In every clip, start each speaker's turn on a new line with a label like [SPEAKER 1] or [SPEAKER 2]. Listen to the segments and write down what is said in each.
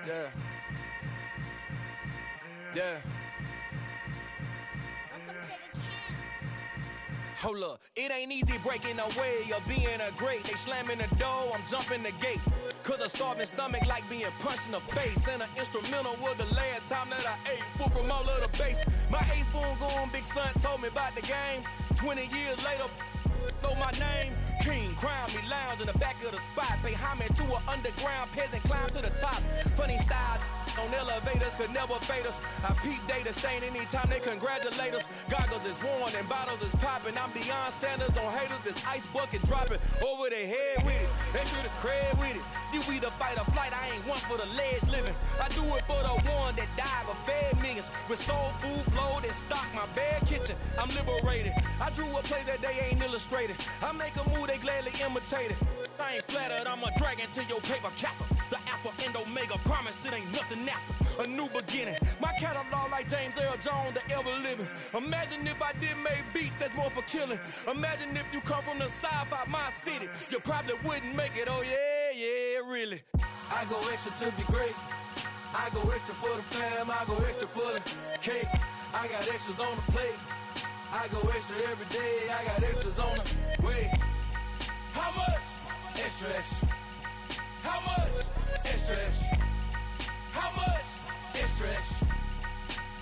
[SPEAKER 1] Yeah. Yeah. Hold up, it ain't easy breaking away or being a great. They slamming the door, I'm jumping the gate. Cause a starving stomach like being punched in the face. And an instrumental was the last time that I ate. Full from all of the bass. My ace boom goon big son told me about the game. 20 years later, know my name. King, crown me, lounge in the back of the spot. Pay homage to an underground peasant, climb to the top. Funny style on elevators could never fade us. I peep data stain anytime they congratulate us. Goggles is worn and bottles is popping. I'm beyond Sanders on haters. This ice bucket dropping over their head with it. They should have cred with it. You either fight or flight. I ain't one for the ledge living. I do it for the one that died but fed millions. With soul food flowed and stock my bad kitchen. I'm liberated. I drew a play that they ain't illustrated. I make a move they gladly imitate it. I ain't flattered, I'm a dragon to your paper castle. The Alpha and Omega, promise it ain't nothing after. A new beginning, my catalog like James Earl Jones, the ever living. Imagine if I did make beats that's more for killing. Imagine if you come from the sci-fi my city. You probably wouldn't make it, oh yeah, really. I go extra to be great. I go extra for the fam, I go extra for the cake. I got extras on the plate. I go extra every day, I got extras on the way. How much? Extra, extra. How much? Extra, extra. How much? Extra, extra.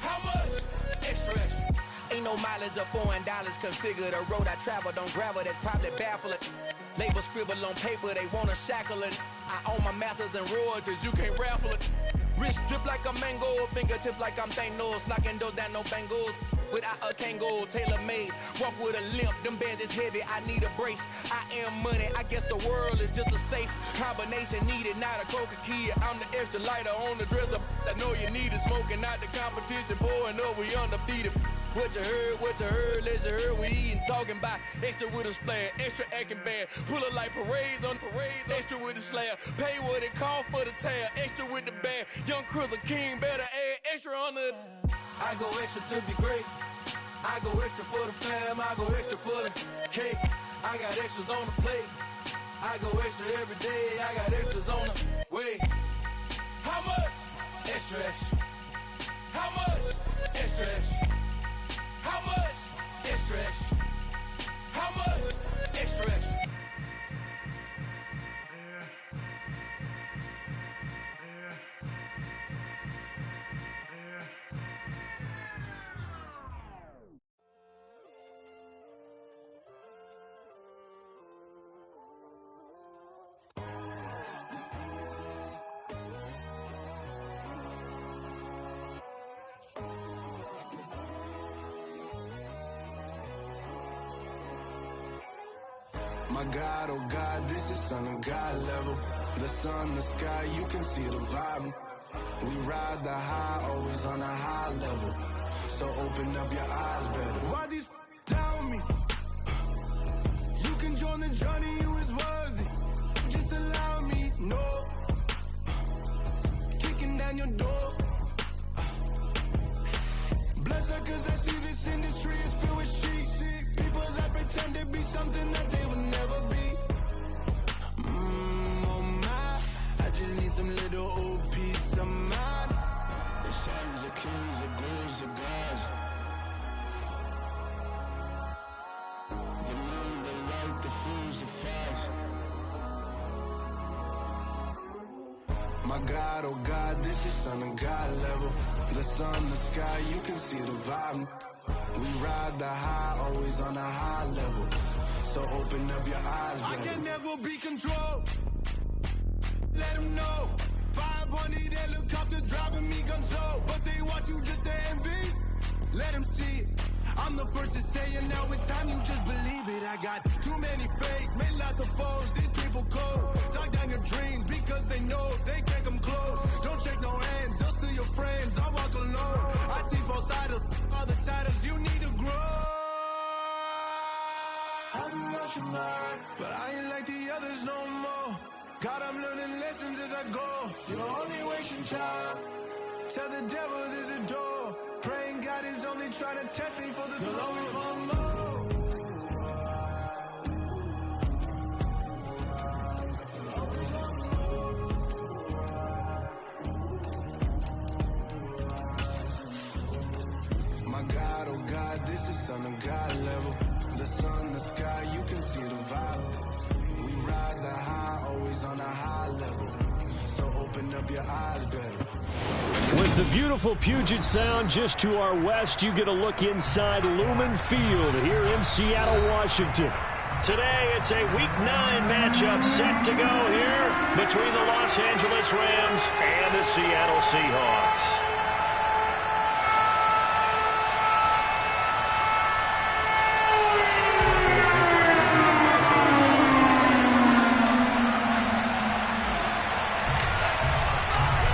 [SPEAKER 1] How much? Extra, extra. Ain't no mileage of $4 configure the road I travel. Don't gravel that probably baffle it. Label scribble on paper, they wanna shackle it. I own my masters and royalties, you can't raffle it. Wrist drip like a mango, fingertips like I'm Thanos. Knocking doors down, no bangles. Without a Kango, tailor-made. Walk with a limp, them bands is heavy, I need a brace. I am money, I guess the world is just a safe combination needed, not a coca key. I'm the extra lighter on the dresser. I know you need it, smoking out the competition, pouring up, we undefeated. What you heard, let's you heard, we eating, talking about extra with a splash, extra acting bad. Pull it like parades on parades, extra with the slab. Pay what it cost for the tab, extra with the band. Young Chris, a king, better add extra on the. I go extra to be great. I go extra for the fam, I go extra for the cake. I got extras on the plate. I go extra every day, I got extras on the way. How much? Extra, extra. How much? Extra, extra. How much? Extra, extra. How much? Extra, extra.
[SPEAKER 2] My God, oh God, this is Son of God level. The sun, the sky, you can see the vibe. We ride the high, always on a high level. So open up your eyes better. Why these tell me? You can join the journey, you is worthy. Just allow me, no. Kicking down your door. Bloodsuckers, I see this industry is filled with sheep. People that pretend to be something that they will never be. Oh my, I just need some little old peace of mind. The sons are kings, the ghouls are gods. The moon, the light, the fools, the facts. My God, oh God, this is Son of God level. The sun, the sky, you can see the vibe. We ride the high, always on a high level. So open up your eyes, baby. I can never be controlled. Let them know. 500 helicopters driving me gonzo. But they want you just to envy. Let them see it. I'm the first to say it, now it's time you just believe it. I got too many fakes, made lots of foes. These people cold. Talk down your dreams because they know they can't come close. Don't shake no hands, just to your friends. I walk alone. I see both sides of other siders. You need to grow. Have you lost your mind? But I ain't like the others no more. God, I'm learning lessons as I go. You're only wasting time. Tell the devil there's a door. Praying God is only trying to test me for the glory of more. up your eyes better.
[SPEAKER 3] With the beautiful Puget Sound just to our west, you get a look inside Lumen Field here in Seattle, Washington. Today, it's a Week 9 matchup set to go here between the Los Angeles Rams and the Seattle Seahawks.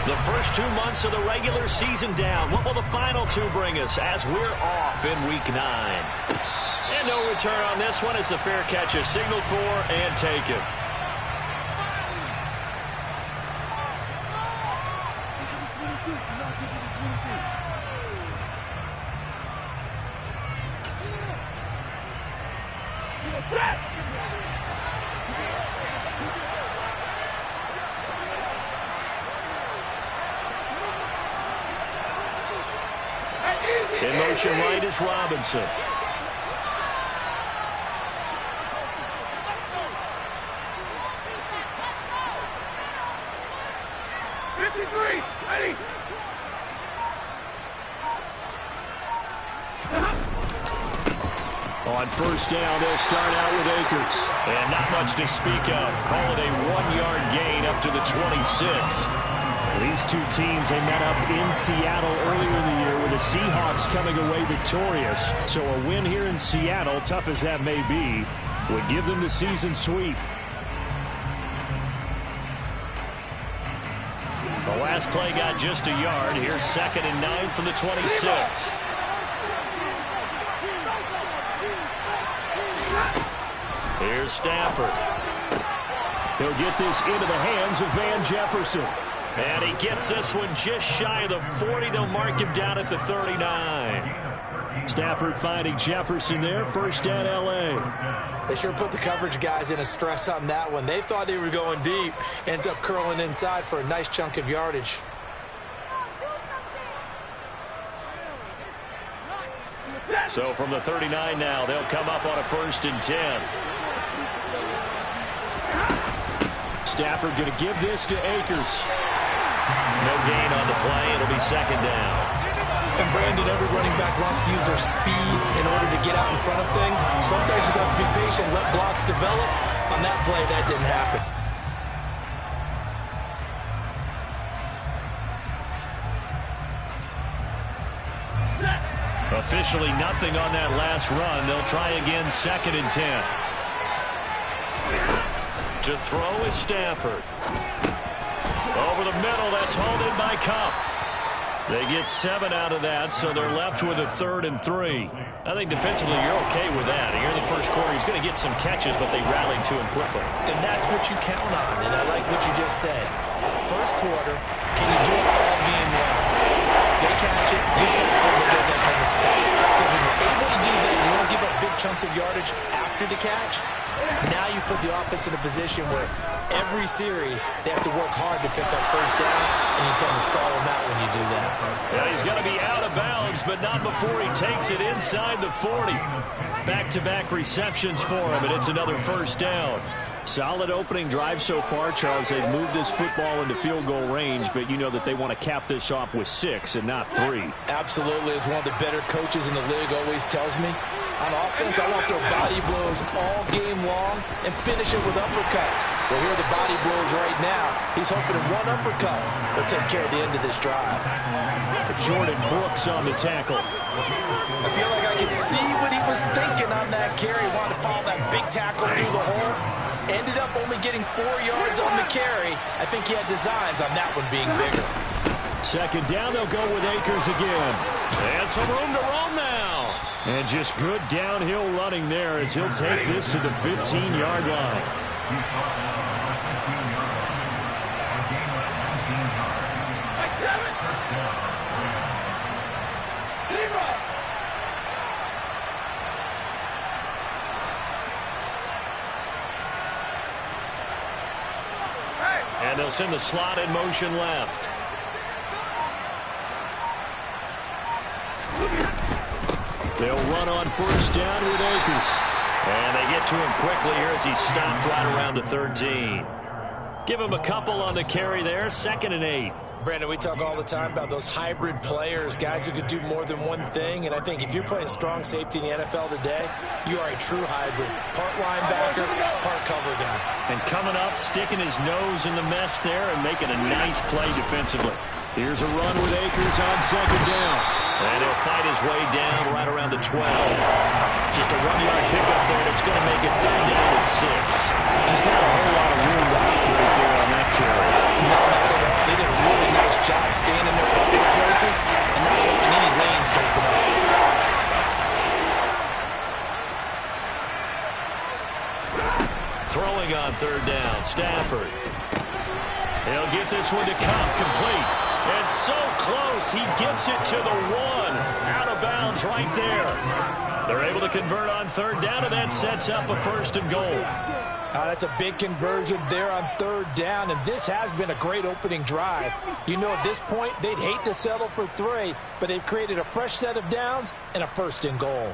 [SPEAKER 3] The first 2 months of the regular season down. What will the final 2 bring us as we're off in Week 9? And no return on this one as the fair catch is signaled for and taken. In motion right is Robinson. On first down, they'll start out with Akers. And not much to speak of. Call it a 1-yard gain up to the 26. These two teams, they met up in Seattle earlier in the year with the Seahawks coming away victorious. So a win here in Seattle, tough as that may be, would give them the season sweep. The last play got just a yard. Here's 2nd and 9 from the 26. Here's Stafford. He'll get this into the hands of Van Jefferson. And he gets this one just shy of the 40. They'll mark him down at the 39. Stafford finding Jefferson there. First down, L.A.
[SPEAKER 4] They sure put the coverage guys in a stress on that one. They thought they were going deep. Ends up curling inside for a nice chunk of yardage.
[SPEAKER 3] So from the 39 now, they'll come up on a 1st and 10. Stafford going to give this to Akers. No gain on the play. It'll be 2nd down.
[SPEAKER 4] And Brandon, every running back wants to use their speed in order to get out in front of things. Sometimes you just have to be patient, let blocks develop. On that play, that didn't happen.
[SPEAKER 3] Officially nothing on that last run. They'll try again 2nd and 10. To throw is Stafford. Over the middle, that's hauled in by Cup. They get 7 out of that, so they're left with a 3rd and 3. I think defensively you're okay with that. Here in the first quarter, he's going to get some catches, but they rallied to him quickly.
[SPEAKER 4] And that's what you count on, and I like what you just said. First quarter, can you do it all game long? They catch it, you tackle, and they go back on the spot. Because when you're able to do that, you don't give up big chunks of yardage after the catch. Now you put the offense in a position where every series they have to work hard to pick up first downs, and you tend to stall them out when you do that.
[SPEAKER 3] Yeah, he's going to be out of bounds, but not before he takes it inside the 40. Back-to-back receptions for him, and it's another 1st down. Solid opening drive so far, Charles. They've moved this football into field goal range, but you know that they want to cap this off with 6 and not 3.
[SPEAKER 4] Absolutely. As one of the better coaches in the league always tells me, on offense, I want their body blows all game long and finish it with uppercuts. Well, here are the body blows right now. He's hoping in one uppercut will take care of the end of this drive.
[SPEAKER 3] Jordan Brooks on the tackle.
[SPEAKER 4] I feel like I can see what he was thinking on that carry. Wanted to follow that big tackle through the hole. Ended up only getting 4 yards on the carry. I think he had designs on that one being bigger.
[SPEAKER 3] 2nd down, they'll go with Akers again. And some room to roam now. And just good downhill running there as he'll take this to the 15-yard line. And they'll send the slot in motion left. They'll run on 1st down with Akers. And they get to him quickly here as he stopped right around the 13. Give him a couple on the carry there. 2nd and 8.
[SPEAKER 4] Brandon, we talk all the time about those hybrid players, guys who could do more than one thing. And I think if you're playing strong safety in the NFL today, you are a true hybrid. Part linebacker, part cover guy.
[SPEAKER 3] And coming up, sticking his nose in the mess there and making a nice play defensively. Here's a run with Akers on 2nd down. And he'll fight his way down right around the 12. Just a 1-yard pickup there that's going to make it 3rd down and 6. Just not a whole lot of room to operate there on that carry.
[SPEAKER 4] No, not at all. They did a really nice job staying in their public places and not letting any lanes to open up.
[SPEAKER 3] Throwing on 3rd down, Stafford. He'll get this one to Cobb complete. It's so close, he gets it to the 1. Out of bounds right there. They're able to convert on 3rd down, and that sets up a 1st and goal.
[SPEAKER 4] That's a big conversion there on 3rd down, and this has been a great opening drive. You know, at this point, they'd hate to settle for 3, but they've created a fresh set of downs and a 1st and goal.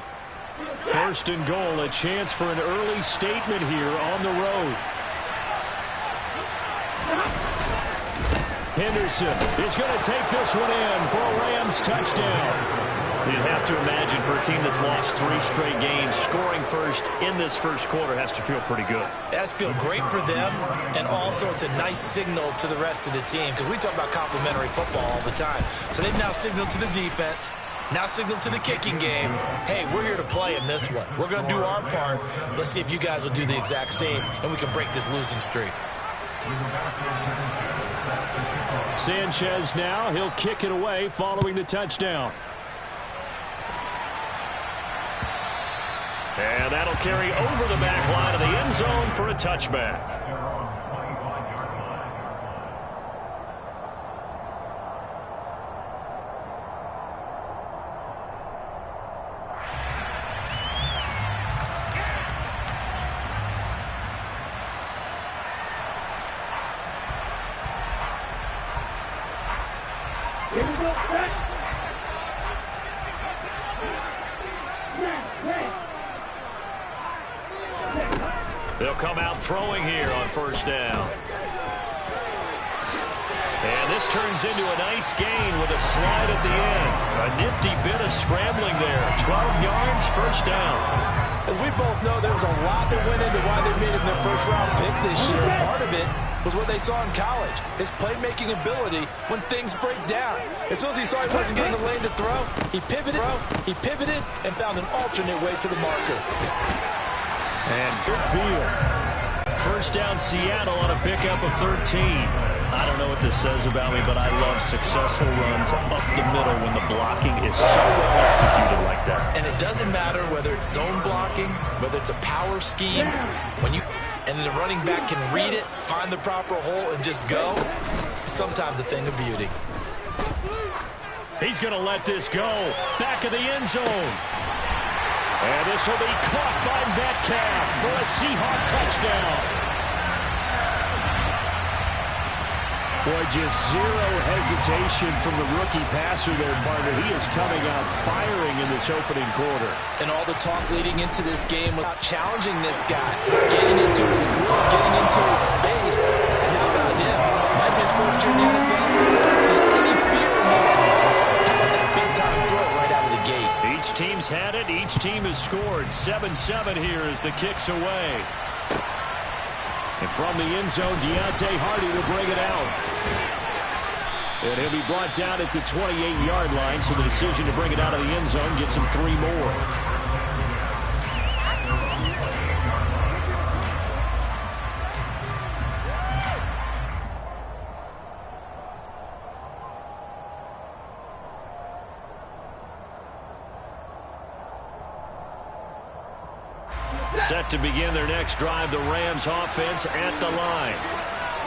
[SPEAKER 3] 1st and goal, a chance for an early statement here on the road. Henderson is going to take this one in for a Rams touchdown. You'd have to imagine for a team that's lost 3 straight games, scoring first in this first quarter has to feel pretty good.
[SPEAKER 4] It has to feel great for them, and also it's a nice signal to the rest of the team, because we talk about complementary football all the time. So they've now signaled to the defense, now signaled to the kicking game, hey, we're here to play in this one. We're going to do our part. Let's see if you guys will do the exact same, and we can break this losing streak.
[SPEAKER 3] Sanchez now, he'll kick it away following the touchdown. And that'll carry over the back line of the end zone for a touchback. They'll come out throwing here on 1st down. And this turns into a nice gain with a slide at the end. A nifty bit of scrambling there. 12 yards, 1st down.
[SPEAKER 4] As we both know, there was a lot that went into why they made it their first-round pick this year. Part of it was what they saw in college, his playmaking ability when things break down. As soon as he saw he wasn't getting the lane to throw, he pivoted, and found an alternate way to the marker.
[SPEAKER 3] And good field. 1st down, Seattle on a pickup of 13. I don't know what this says about me, but I love successful runs up the middle when the blocking is so well executed like that.
[SPEAKER 4] And it doesn't matter whether it's zone blocking, whether it's a power scheme, and the running back can read it, find the proper hole, and just go. Sometimes a thing of beauty.
[SPEAKER 3] He's going to let this go. Back of the end zone. And this will be caught by Metcalf for a Seahawk touchdown. Boy, just zero hesitation from the rookie passer there, partner. He is coming out firing in this opening quarter.
[SPEAKER 4] And all the talk leading into this game about challenging this guy, getting into his groove, getting into his space. And how about him? Might be his first year in the NFL. Don't see any fear in him at all. How about that big-time throw right out of the gate?
[SPEAKER 3] Each team's had it. Each team has scored. 7-7 here as the kick's away. And from the end zone, Deontay Hardy will bring it out. And he'll be brought down at the 28-yard line, so the decision to bring it out of the end zone gets him 3 more. Set to begin their next drive, the Rams offense at the line.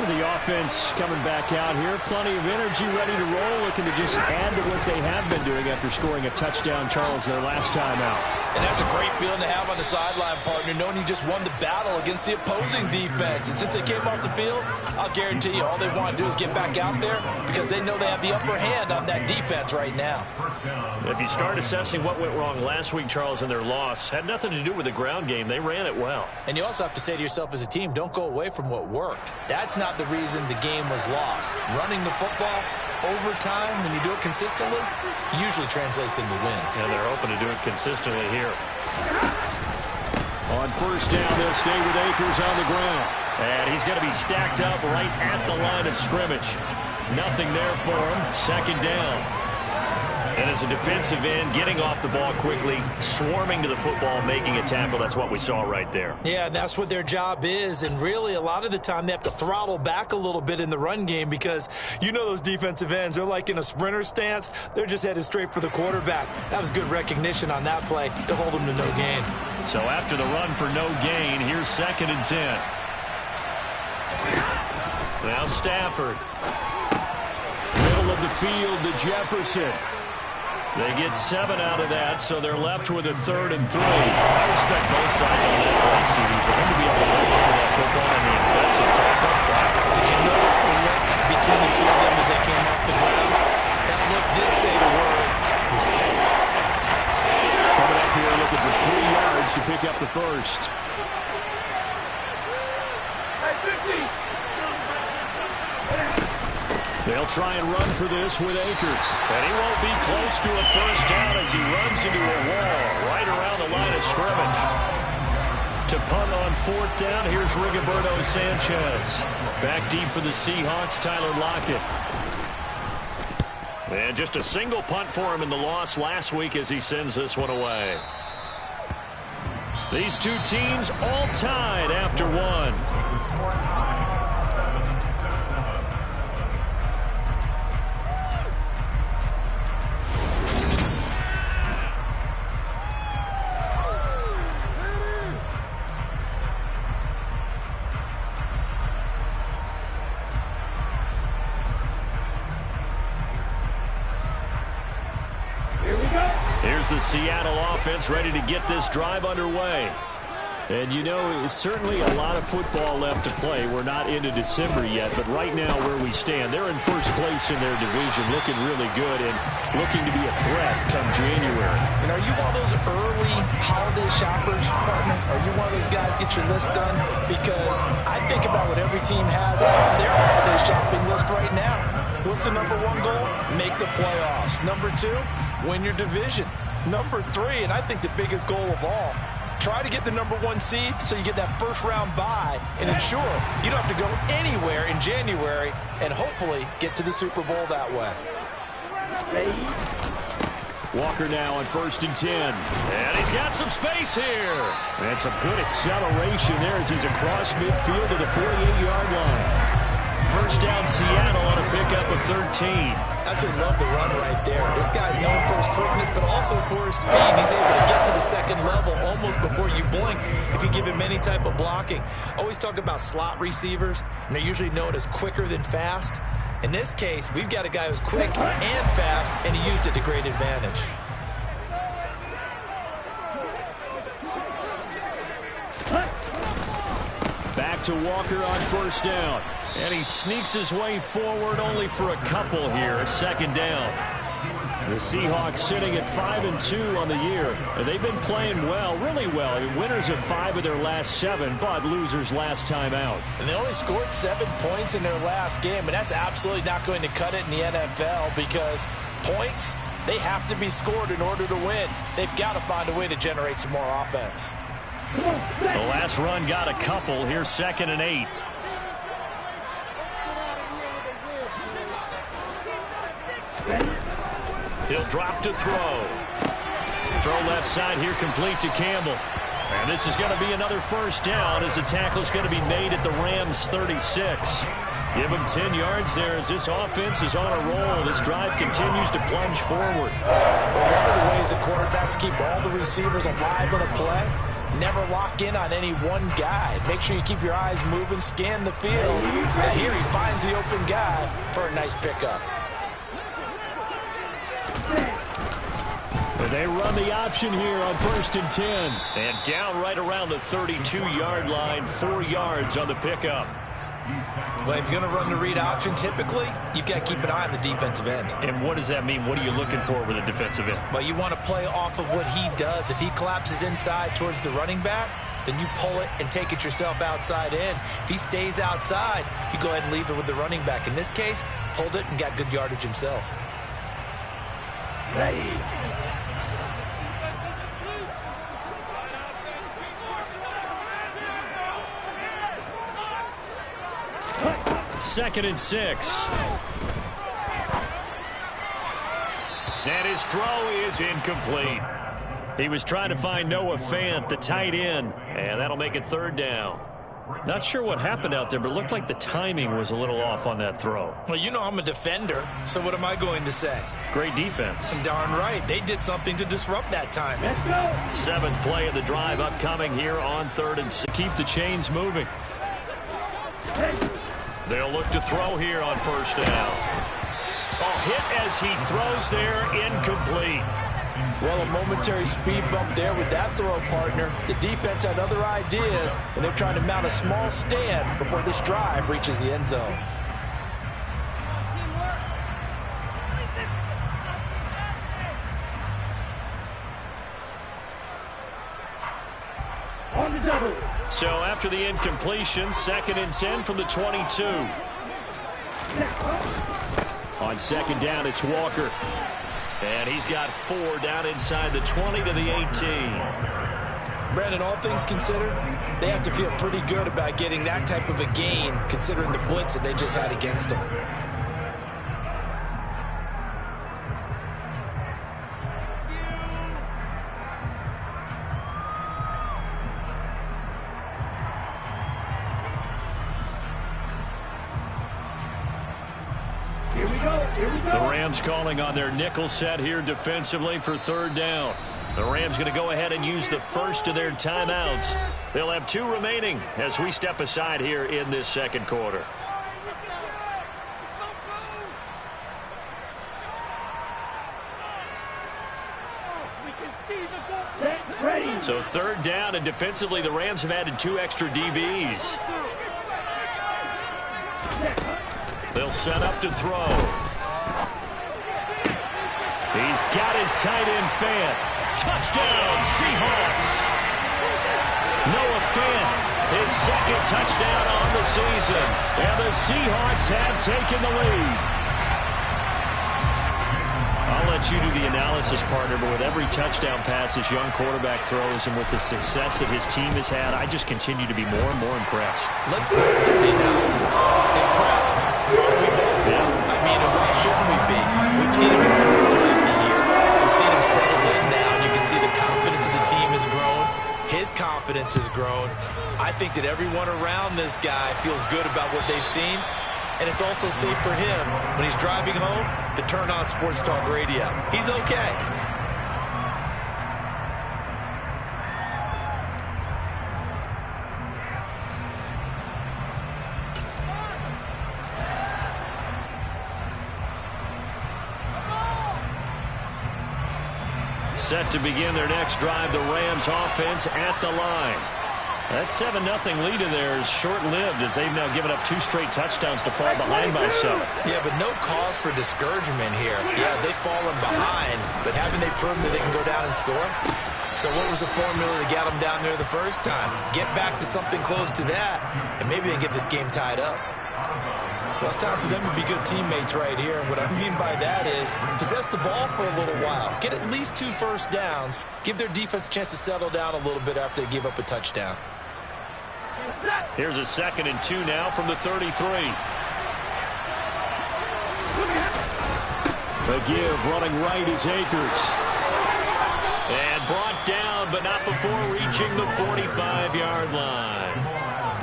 [SPEAKER 3] The offense coming back out here, plenty of energy, ready to roll, looking to just add to what they have been doing after scoring a touchdown, Charles, their last time out.
[SPEAKER 4] And that's a great feeling to have on the sideline, partner, knowing you just won the battle against the opposing defense. And since they came off the field, I'll guarantee you all they want to do is get back out there because they know they have the upper hand on that defense right now.
[SPEAKER 3] If you start assessing what went wrong last week, Charles, in their loss, had nothing to do with the ground game. They ran it well.
[SPEAKER 4] And you also have to say to yourself as a team, don't go away from what worked. That's not the reason the game was lost. Running the football over time, when you do it consistently, usually translates into wins.
[SPEAKER 3] And they're hoping to do it consistently here. On first down, they'll stay with Akers on the ground. And he's going to be stacked up right at the line of scrimmage. Nothing there for him. Second down. And as a defensive end, getting off the ball quickly, swarming to the football, making a tackle, that's what we saw right there.
[SPEAKER 4] Yeah, that's what their job is. And really, a lot of the time, they have to throttle back a little bit in the run game because you know those defensive ends, they're like in a sprinter stance. They're just headed straight for the quarterback. That was good recognition on that play to hold them to no gain.
[SPEAKER 3] So after the run for no gain, here's 2nd and 10. Now Stafford. Middle of the field to Jefferson. They get 7 out of that, so they're left with a 3rd and 3. I respect both sides on that play, CD. For him to be able to hold on to that football and the impressive tackle.
[SPEAKER 4] Did you notice the look between the two of them as they came off the ground? That look did say the word respect.
[SPEAKER 3] Coming up here looking for 3 yards to pick up the first. They'll try and run for this with Akers. And he won't be close to a first down as he runs into a wall right around the line of scrimmage. To punt on 4th down, here's Rigoberto Sanchez. Back deep for the Seahawks, Tyler Lockett. And just a single punt for him in the loss last week as he sends this one away. These two teams all tied after one. Here's the Seattle offense ready to get this drive underway. And, you know, it's certainly a lot of football left to play. We're not into December yet, but right now where we stand, they're in first place in their division, looking really good and looking to be a threat come January.
[SPEAKER 4] And are you one of those early holiday shoppers, partner? Are you one of those guys get your list done? Because I think about what every team has on their holiday shopping list right now. What's the #1 goal? Make the playoffs. #2, win your division. #3, and I think the biggest goal of all, try to get the #1 seed so you get that first-round bye and ensure you don't have to go anywhere in January and hopefully get to the Super Bowl that way.
[SPEAKER 3] Walker now on 1st and 10. And he's got some space here. And some good acceleration there as he's across midfield to the 48-yard line. First down, Seattle on a pickup of 13.
[SPEAKER 4] I just love the run right there. This guy's known for his quickness, but also for his speed. He's able to get to the second level almost before you blink if you give him any type of blocking. Always talk about slot receivers, and they're usually known as quicker than fast. In this case, we've got a guy who's quick and fast, and he used it to great advantage.
[SPEAKER 3] Back to Walker on first down. And he sneaks his way forward only for a couple here. 2nd down. The Seahawks sitting at 5-2 on the year. And they've been playing well, really well. Winners of 5 of their last 7, but losers last time out.
[SPEAKER 4] And they only scored 7 points in their last game, and that's absolutely not going to cut it in the NFL because points, they have to be scored in order to win. They've got to find a way to generate some more offense.
[SPEAKER 3] The last run got a couple. Here's 2nd and 8. He'll drop to throw. Throw left side here complete to Campbell. And this is going to be another first down as the tackle is going to be made at the Rams' 36. Give him 10 yards there as this offense is on a roll. This drive continues to plunge forward.
[SPEAKER 4] Well, one of the ways that quarterbacks keep all the receivers alive in a play, never lock in on any one guy. Make sure you keep your eyes moving, scan the field. And here he finds the open guy for a nice pickup.
[SPEAKER 3] They run the option here on 1st and 10. And down right around the 32-yard line, 4 yards on the pickup.
[SPEAKER 4] Well, if you're going to run the read option, typically, you've got to keep an eye on the defensive end.
[SPEAKER 3] And what does that mean? What are you looking for with a defensive end?
[SPEAKER 4] Well, you want to play off of what he does. If he collapses inside towards the running back, then you pull it and take it yourself outside in. If he stays outside, you go ahead and leave it with the running back. In this case, pulled it and got good yardage himself.
[SPEAKER 5] Ready.
[SPEAKER 3] 2nd and 6. And his throw is incomplete. He was trying to find Noah Fant, the tight end, and that'll make it 3rd down. Not sure what happened out there, but it looked like the timing was a little off on that throw.
[SPEAKER 4] Well, you know I'm a defender, so what am I going to say?
[SPEAKER 3] Great defense.
[SPEAKER 4] Darn right. They did something to disrupt that timing.
[SPEAKER 3] 7th play of the drive upcoming here on 3rd and 6. Keep the chains moving. They'll look to throw here on 1st down. A hit as he throws there, incomplete.
[SPEAKER 5] Well, a momentary speed bump there with that throw, partner. The defense had other ideas, and they're trying to mount a small stand before this drive reaches the end zone. On the double.
[SPEAKER 3] So after the incompletion, 2nd and 10 from the 22. On 2nd down, it's Walker. And he's got 4 down inside the 20 to the 18.
[SPEAKER 4] Brandon, all things considered, they have to feel pretty good about getting that type of a gain, considering the blitz that they just had against them.
[SPEAKER 3] The Rams calling on their nickel set here defensively for 3rd down. The Rams going to go ahead and use the first of their timeouts. They'll have 2 remaining as we step aside here in this 2nd quarter. So 3rd down, and defensively the Rams have added 2 extra DBs. They'll set up to throw. He's got his tight end Fant. Touchdown, Seahawks. Noah Fant, his 2nd touchdown on the season. And the Seahawks have taken the lead. I'll let you do the analysis, partner, but with every touchdown pass this young quarterback throws and with the success that his team has had, I just continue to be more and more impressed.
[SPEAKER 4] Let's do the analysis. Impressed. Are we both?
[SPEAKER 3] Yeah.
[SPEAKER 4] I mean, why shouldn't we be? We've seen him improve throughout the year. We've seen him settle in now. You can see the confidence of the team has grown. His confidence has grown. I think that everyone around this guy feels good about what they've seen. And it's also safe for him when he's driving home to turn on Sports Talk Radio. He's okay.
[SPEAKER 3] Set to begin their next drive, the Rams offense at the line. That 7-0 lead of theirs short-lived as they've now given up 2 straight touchdowns to fall behind by 7.
[SPEAKER 4] Yeah, but no cause for discouragement here. Yeah, they've fallen behind, but haven't they proven that they can go down and score? So what was the formula to get them down there the first time? Get back to something close to that, and maybe they can get this game tied up. Well, it's time for them to be good teammates right here. And what I mean by that is possess the ball for a little while. Get at least 2 first downs. Give their defense a chance to settle down a little bit after they give up a touchdown.
[SPEAKER 3] Here's a 2nd and 2 now from the 33. The give running right is Akers. And brought down, but not before reaching the 45-yard line.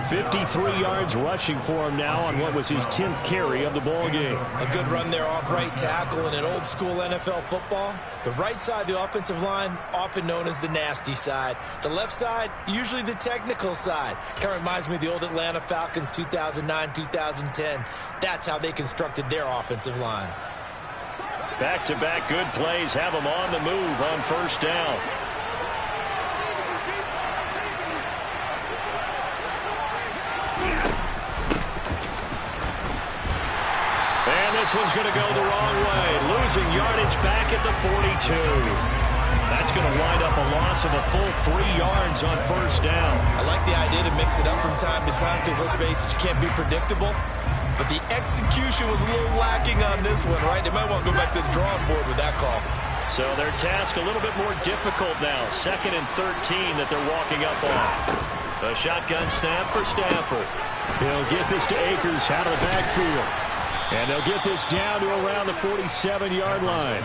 [SPEAKER 3] 53 yards rushing for him now on what was his 10th carry of the ball game.
[SPEAKER 4] A good run there off right tackle. In an old school NFL football, the right side of the offensive line, often known as the nasty side. The left side, usually the technical side. Kind of reminds me of the old Atlanta Falcons 2009-2010. That's how they constructed their offensive line.
[SPEAKER 3] Back-to-back good plays have them on the move on first down. And this one's going to go the wrong way. Losing yardage back at the 42. That's going to wind up a loss of a full 3 yards on first down.
[SPEAKER 4] I like the idea to mix it up from time to time because, let's face it, you can't be predictable. But the execution was a little lacking on this one, right? They might want to go back to the drawing board with that call.
[SPEAKER 3] So their task a little bit more difficult now. 2nd and 13 that they're walking up on. A shotgun snap for Stafford.
[SPEAKER 5] He'll get this to Akers out of the backfield. And they'll get this down to around the 47-yard line.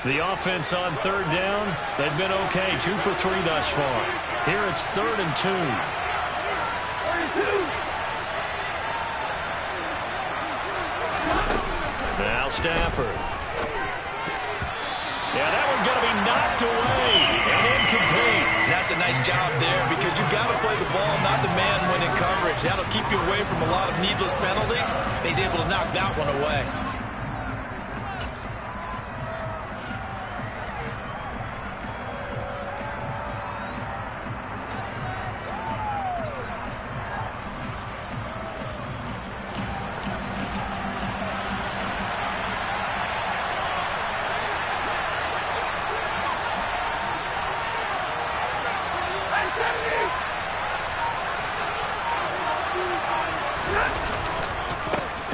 [SPEAKER 3] The offense on 3rd down, they've been okay. 2 for 3 thus far. Here it's 3rd and 2. Now Stafford. Yeah, that one's going to be knocked away and incomplete.
[SPEAKER 4] That's a nice job there because you've got to play the ball, not the man when in coverage. That'll keep you away from a lot of needless penalties. And he's able to knock that one away.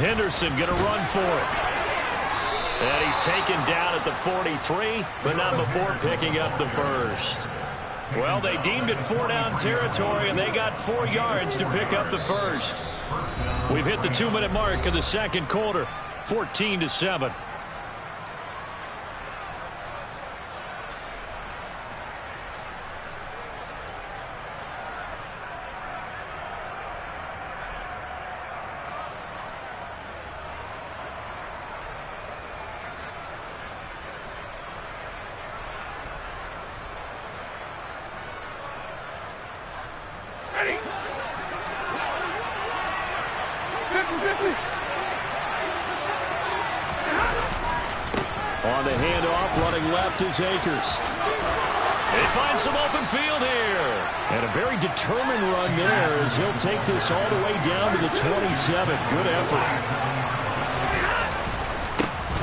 [SPEAKER 3] Henderson going to run for it. And he's taken down at the 43, but not before picking up the first. Well, they deemed it 4-down territory, and they got 4 yards to pick up the first. We've hit the 2-minute mark of the second quarter, 14-7.
[SPEAKER 5] On the handoff, running left is Akers.
[SPEAKER 3] They find some open field here.
[SPEAKER 5] And a very determined run there as he'll take this all the way down to the 27. Good effort.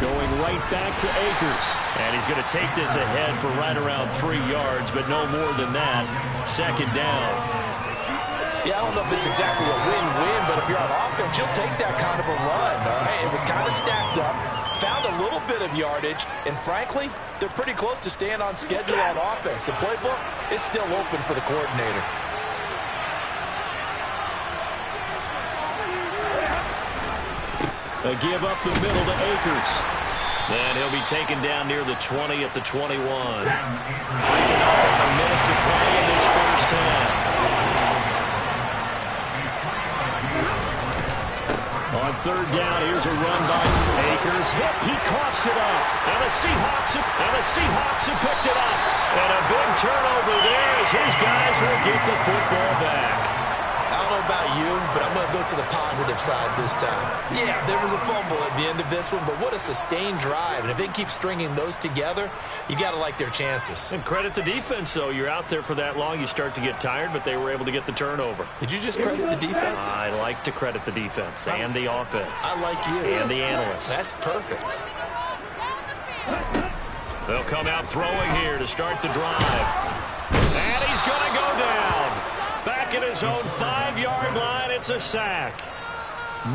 [SPEAKER 5] Going right back to Akers.
[SPEAKER 3] And he's going to take this ahead for right around 3 yards, but no more than that. 2nd down.
[SPEAKER 4] Yeah, I don't know if it's exactly a win-win, but if you're on offense, you'll take that kind of a run. All right? It was kind of stacked up, found a little bit of yardage, and frankly, they're pretty close to staying on schedule on offense. The playbook is still open for the coordinator.
[SPEAKER 5] A give up the middle to Akers.
[SPEAKER 3] And he'll be taken down near the 20 at the 21. Creeping up on a minute to play in this first half.
[SPEAKER 5] On 3rd down, here's a run by Akers. Hit, he coughs it up.
[SPEAKER 3] And the Seahawks have picked it up. And a big turnover there as his guys will get the football back.
[SPEAKER 4] I don't know about you, but I'm going to go to the positive side this time. Yeah, there was a fumble at the end of this one, but what a sustained drive. And if they can keep stringing those together, you got to like their chances.
[SPEAKER 3] And credit the defense, though. You're out there for that long, you start to get tired, but they were able to get the turnover.
[SPEAKER 4] Did you just credit the defense?
[SPEAKER 3] I like to credit the defense and the offense.
[SPEAKER 4] I like you.
[SPEAKER 3] And the analysts.
[SPEAKER 4] That's perfect.
[SPEAKER 3] They'll come out throwing here to start the drive. And he's going to go down. Back at his own 5-yard line, it's a sack.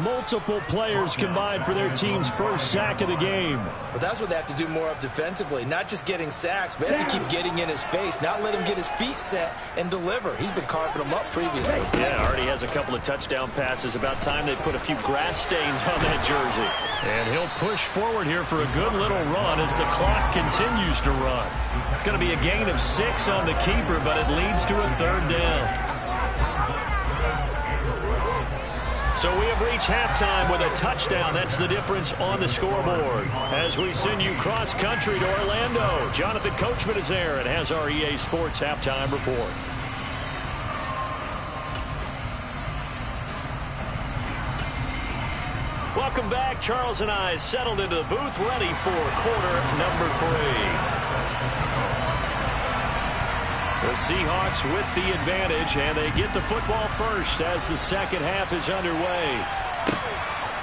[SPEAKER 5] Multiple players combined for their team's first sack of the game.
[SPEAKER 4] But that's what they have to do more of defensively. Not just getting sacks, but they have to keep getting in his face. Not let him get his feet set and deliver. He's been carving them up previously.
[SPEAKER 3] Yeah, already has a couple of touchdown passes. About time they put a few grass stains on that jersey. And he'll push forward here for a good little run as the clock continues to run. It's going to be a gain of 6 on the keeper, but it leads to a 3rd down. So we have reached halftime with a touchdown. That's the difference on the scoreboard. As we send you cross-country to Orlando, Jonathan Coachman is there and has our EA Sports halftime report. Welcome back. Charles and I settled into the booth, ready for quarter number 3. The Seahawks with the advantage, and they get the football first as the second half is underway.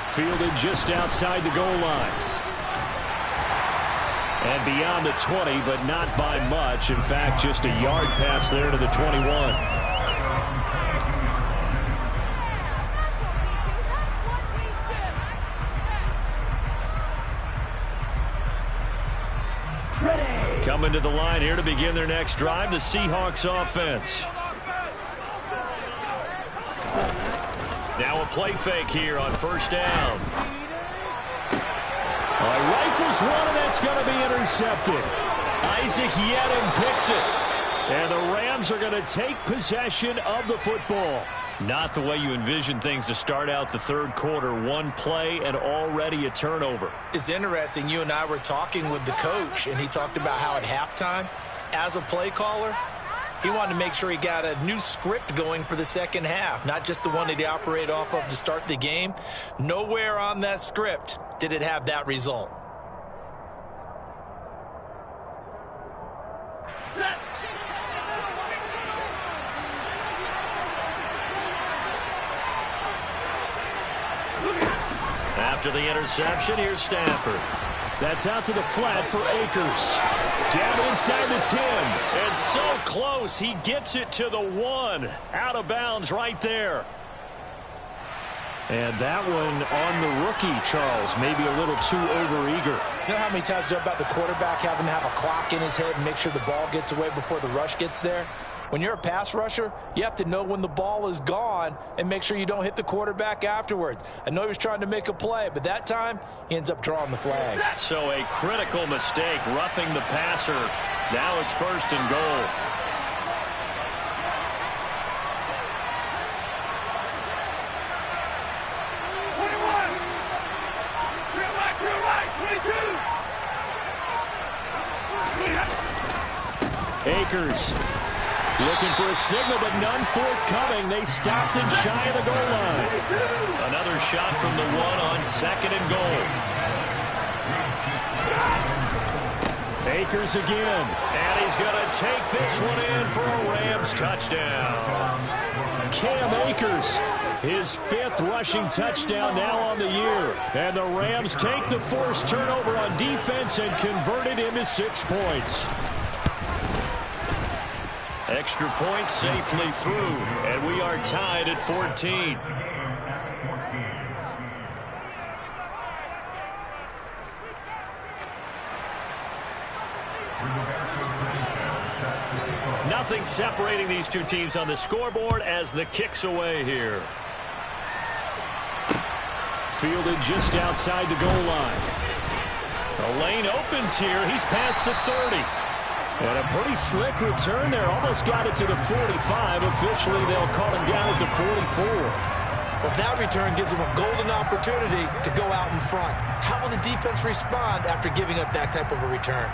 [SPEAKER 3] Fielded just outside the goal line. And beyond the 20, but not by much. In fact, just a yard pass there to the 21. Coming to the line here to begin their next drive, the Seahawks offense. Now a play fake here on first down. Rifles one, and that's going to be intercepted. Isaac Yedem picks it. And the Rams are going to take possession of the football. Not the way you envision things to start out the third quarter. One play and already a turnover.
[SPEAKER 4] It's interesting. You and I were talking with the coach, and he talked about how at halftime, as a play caller, he wanted to make sure he got a new script going for the second half, not just the one that he operated off of to start the game. Nowhere on that script did it have that result.
[SPEAKER 3] After the interception, here's Stafford. That's out to the flat for Akers. Down inside the 10. And so close, he gets it to the 1. Out of bounds right there. And that one on the rookie, Charles, maybe a little too overeager.
[SPEAKER 5] You know how many times you know about the quarterback having to have a clock in his head and make sure the ball gets away before the rush gets there? When you're a pass rusher, you have to know when the ball is gone and make sure you don't hit the quarterback afterwards. I know he was trying to make a play, but that time he ends up drawing the flag.
[SPEAKER 3] So a critical mistake, roughing the passer. Now it's first and goal. Akers looking for a signal, but none forthcoming. They stopped him shy of the goal line. Another shot from the 1 on second and goal. Akers again, and he's going to take this one in for a Rams touchdown. Cam Akers, his 5th rushing touchdown now on the year. And the Rams take the forced turnover on defense and convert it into 6 points. Extra point safely through, and we are tied at 14. Nothing separating these two teams on the scoreboard as the kick's away here. Fielded just outside the goal line. The lane opens here. He's past the 30. And a pretty slick return there. Almost got it to the 45. Officially, they'll call him down at the 44.
[SPEAKER 4] Well, that return gives him a golden opportunity to go out in front. How will the defense respond after giving up that type of a return?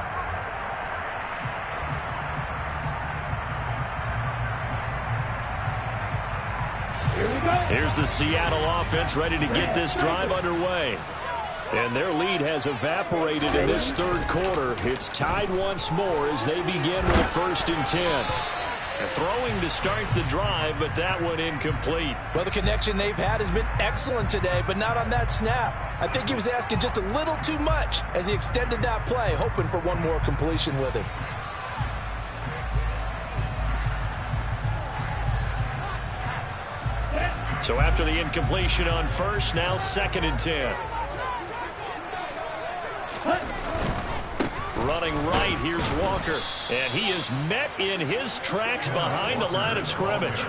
[SPEAKER 3] Here's the Seattle offense ready to get this drive underway. And their lead has evaporated in this third quarter. It's tied once more as they begin with a 1st and 10. Throwing to start the drive, but that one incomplete.
[SPEAKER 5] Well, the connection they've had has been excellent today, but not on that snap. I think he was asking just a little too much as he extended that play, hoping for one more completion with him.
[SPEAKER 3] So after the incompletion on first, now 2nd and 10. Running right, here's Walker. And he is met in his tracks behind the line of scrimmage.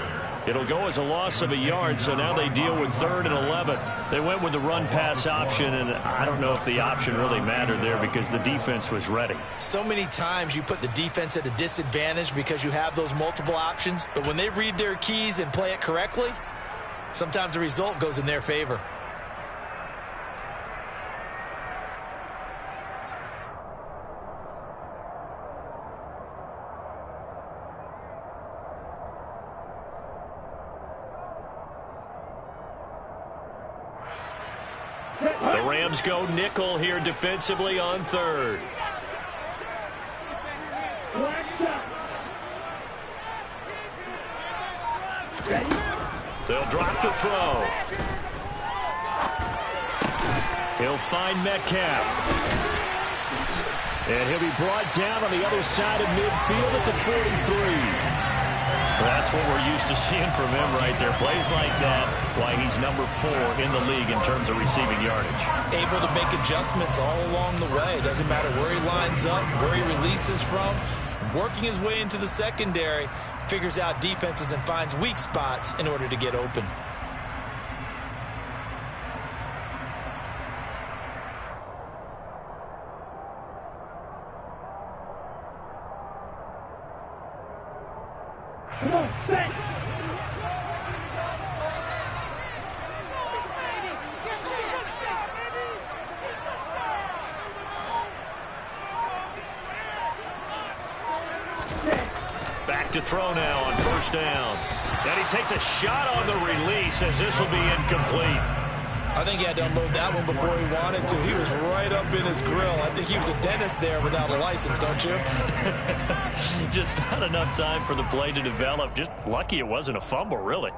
[SPEAKER 3] It'll go as a loss of a yard, so now they deal with 3rd and 11. They went with the run-pass option, and I don't know if the option really mattered there because the defense was ready.
[SPEAKER 4] So many times you put the defense at a disadvantage because you have those multiple options, but when they read their keys and play it correctly, Sometimes the result goes in their favor.
[SPEAKER 3] The Rams go nickel here defensively on third. They'll drop to throw. He'll find Metcalf. And he'll be brought down on the other side of midfield at the 43. That's what we're used to seeing from him right there. Plays like that, why he's number 4 in the league in terms of receiving yardage.
[SPEAKER 4] Able to make adjustments all along the way. Doesn't matter where he lines up, where he releases from. Working his way into the secondary, figures out defenses and finds weak spots in order to get open.
[SPEAKER 3] Back to throw now on first down. And he takes a shot on the release as this will be incomplete.
[SPEAKER 4] I think he had to unload that one before he wanted to. He was right up in his grill. I think he was a dentist there without a license, don't you?
[SPEAKER 3] Just not enough time for the play to develop. Just lucky it wasn't a fumble, really.